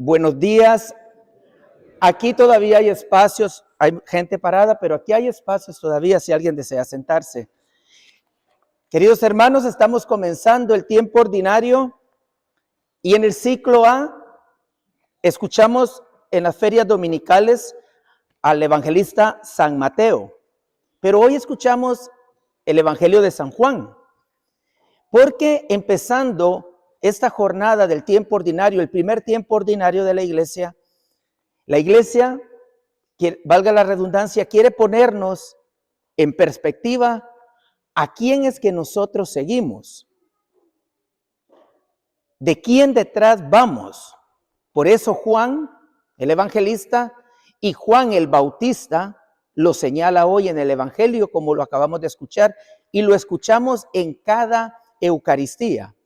Buenos días. Aquí todavía hay espacios, hay gente parada, pero aquí hay espacios todavía si alguien desea sentarse. Queridos hermanos, estamos comenzando el tiempo ordinario y en el ciclo A escuchamos en las ferias dominicales al evangelista San Mateo, pero hoy escuchamos el Evangelio de San Juan, porque empezando esta jornada del tiempo ordinario, el primer tiempo ordinario de la iglesia, valga la redundancia, quiere ponernos en perspectiva a quién es que nosotros seguimos, de quién detrás vamos. Por eso Juan, el evangelista, y Juan el Bautista lo señala hoy en el Evangelio, como lo acabamos de escuchar, y lo escuchamos en cada Eucaristía.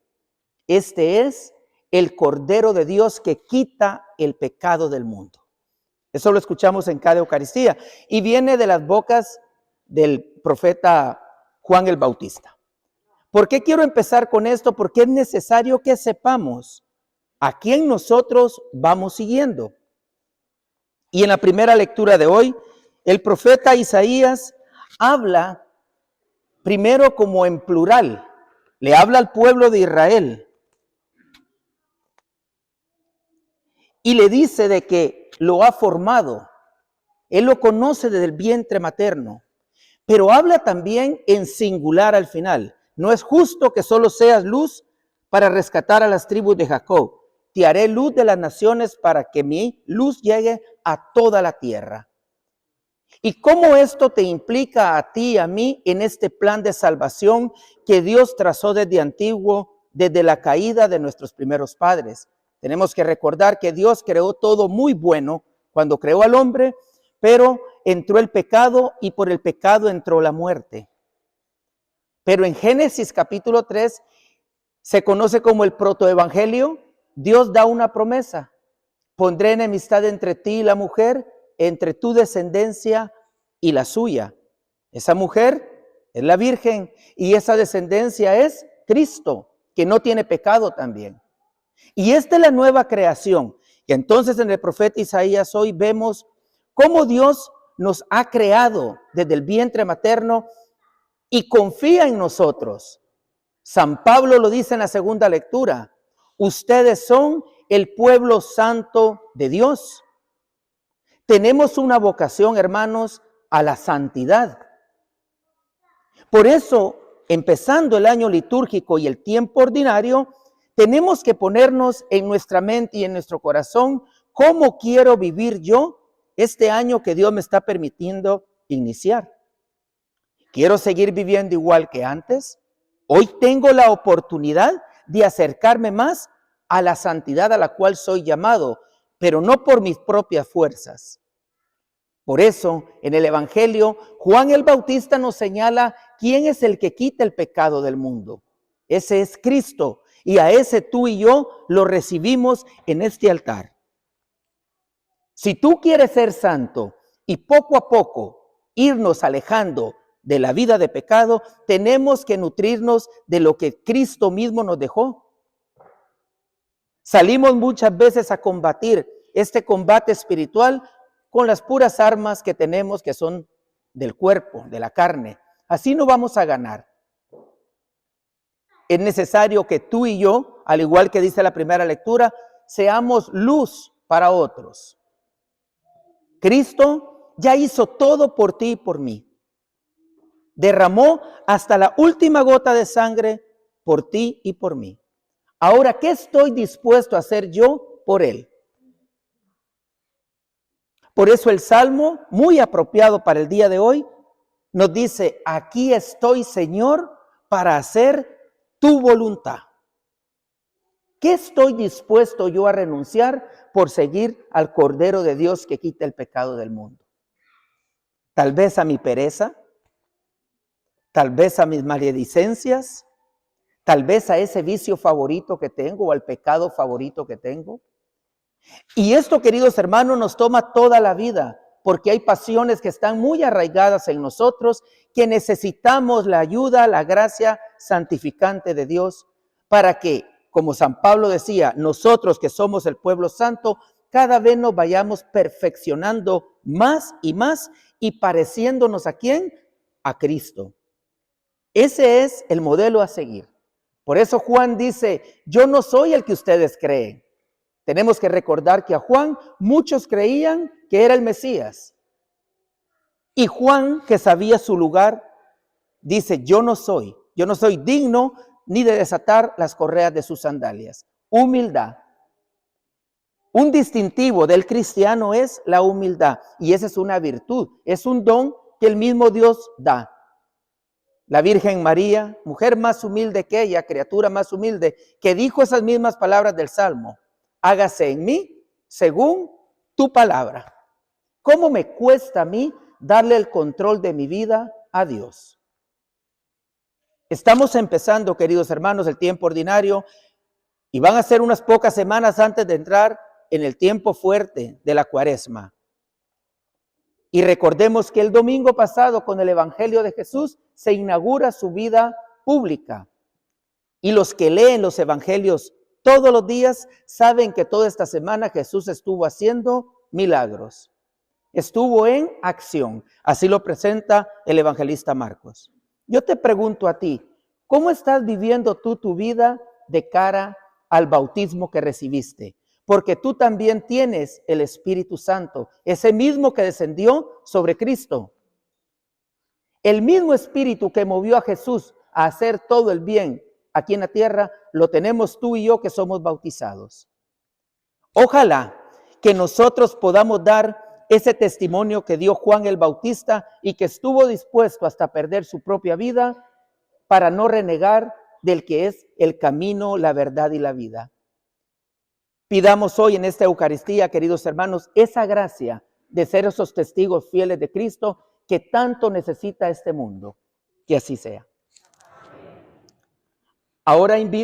Este es el Cordero de Dios que quita el pecado del mundo. Eso lo escuchamos en cada Eucaristía y viene de las bocas del profeta Juan el Bautista. ¿Por qué quiero empezar con esto? Porque es necesario que sepamos a quién nosotros vamos siguiendo. Y en la primera lectura de hoy, el profeta Isaías habla primero como en plural, le habla al pueblo de Israel y le dice de que lo ha formado, él lo conoce desde el vientre materno, pero habla también en singular al final. No es justo que solo seas luz para rescatar a las tribus de Jacob. Te haré luz de las naciones para que mi luz llegue a toda la tierra. ¿Y cómo esto te implica a ti y a mí en este plan de salvación que Dios trazó desde antiguo, desde la caída de nuestros primeros padres? Tenemos que recordar que Dios creó todo muy bueno cuando creó al hombre, pero entró el pecado y por el pecado entró la muerte. Pero en Génesis capítulo 3 se conoce como el protoevangelio. Dios da una promesa: pondré enemistad entre ti y la mujer, entre tu descendencia y la suya. Esa mujer es la Virgen y esa descendencia es Cristo, que no tiene pecado también. Y esta es la nueva creación. Y entonces en el profeta Isaías hoy vemos cómo Dios nos ha creado desde el vientre materno y confía en nosotros. San Pablo lo dice en la segunda lectura: ustedes son el pueblo santo de Dios. Tenemos una vocación, hermanos, a la santidad. Por eso, empezando el año litúrgico y el tiempo ordinario, tenemos que ponernos en nuestra mente y en nuestro corazón cómo quiero vivir yo este año que Dios me está permitiendo iniciar. ¿Quiero seguir viviendo igual que antes? Hoy tengo la oportunidad de acercarme más a la santidad a la cual soy llamado, pero no por mis propias fuerzas. Por eso, en el Evangelio, Juan el Bautista nos señala quién es el que quita el pecado del mundo. Ese es Cristo, y a ese tú y yo lo recibimos en este altar. Si tú quieres ser santo y poco a poco irnos alejando de la vida de pecado, tenemos que nutrirnos de lo que Cristo mismo nos dejó. Salimos muchas veces a combatir este combate espiritual con las puras armas que tenemos, que son del cuerpo, de la carne. Así no vamos a ganar. Es necesario que tú y yo, al igual que dice la primera lectura, seamos luz para otros. Cristo ya hizo todo por ti y por mí. Derramó hasta la última gota de sangre por ti y por mí. Ahora, ¿qué estoy dispuesto a hacer yo por Él? Por eso el Salmo, muy apropiado para el día de hoy, nos dice: aquí estoy, Señor, para hacer tu voluntad. ¿Qué estoy dispuesto yo a renunciar por seguir al Cordero de Dios que quita el pecado del mundo? Tal vez a mi pereza, tal vez a mis maledicencias, tal vez a ese vicio favorito que tengo o al pecado favorito que tengo. Y esto, queridos hermanos, nos toma toda la vida, porque hay pasiones que están muy arraigadas en nosotros, que necesitamos la ayuda, la gracia santificante de Dios, para que como San Pablo decía, nosotros que somos el pueblo santo, cada vez nos vayamos perfeccionando más y pareciéndonos ¿a quién? A Cristo. Ese es el modelo a seguir. Por eso Juan dice, yo no soy el que ustedes creen. Tenemos que recordar que a Juan muchos creían que era el Mesías. Y Juan, que sabía su lugar, dice, yo no soy digno ni de desatar las correas de sus sandalias. Humildad. Un distintivo del cristiano es la humildad, y esa es una virtud, es un don que el mismo Dios da. La Virgen María, mujer más humilde que ella, criatura más humilde, que dijo esas mismas palabras del Salmo, hágase en mí según tu palabra. ¿Cómo me cuesta a mí darle el control de mi vida a Dios? Estamos empezando, queridos hermanos, el tiempo ordinario, y van a ser unas pocas semanas antes de entrar en el tiempo fuerte de la Cuaresma. Y recordemos que el domingo pasado, con el Evangelio de Jesús, se inaugura su vida pública. Y los que leen los Evangelios todos los días saben que toda esta semana Jesús estuvo haciendo milagros. Estuvo en acción. Así lo presenta el evangelista Marcos. Yo te pregunto a ti, ¿cómo estás viviendo tú tu vida de cara al bautismo que recibiste? Porque tú también tienes el Espíritu Santo, ese mismo que descendió sobre Cristo. El mismo Espíritu que movió a Jesús a hacer todo el bien aquí en la tierra, lo tenemos tú y yo que somos bautizados. Ojalá que nosotros podamos dar ese testimonio que dio Juan el Bautista y que estuvo dispuesto hasta perder su propia vida para no renegar del que es el camino, la verdad y la vida. Pidamos hoy en esta Eucaristía, queridos hermanos, esa gracia de ser esos testigos fieles de Cristo que tanto necesita este mundo. Que así sea. Ahora invito